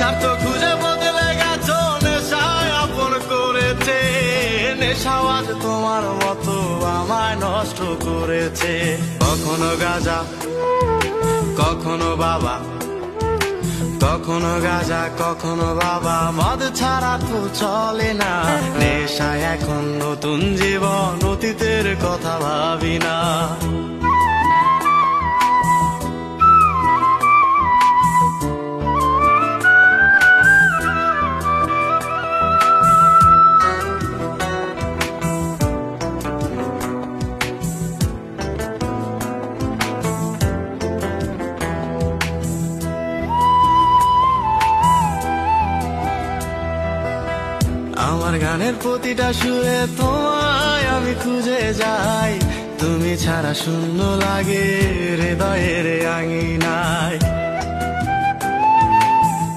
স্বার্থ খুঁজে বদলে গেছো, নেশায় আপন করেছে। নেশাও আজ তোমার মতো আমায় নষ্ট করেছে। কখনো গাঁজা, কখনো বাবা, কখনো গাঁজা, কখনো বাবা, মদ ছাড়া তো চলে না। নেশায় এখন নতুন জীবন, অতীতের কথা ভাবি না। আমার গানের প্রতিটা সুরে তোমায় আমি খুঁজে যাই। তুমি ছাড়া শূন্য লাগে হৃদয়ের আঙিনায়।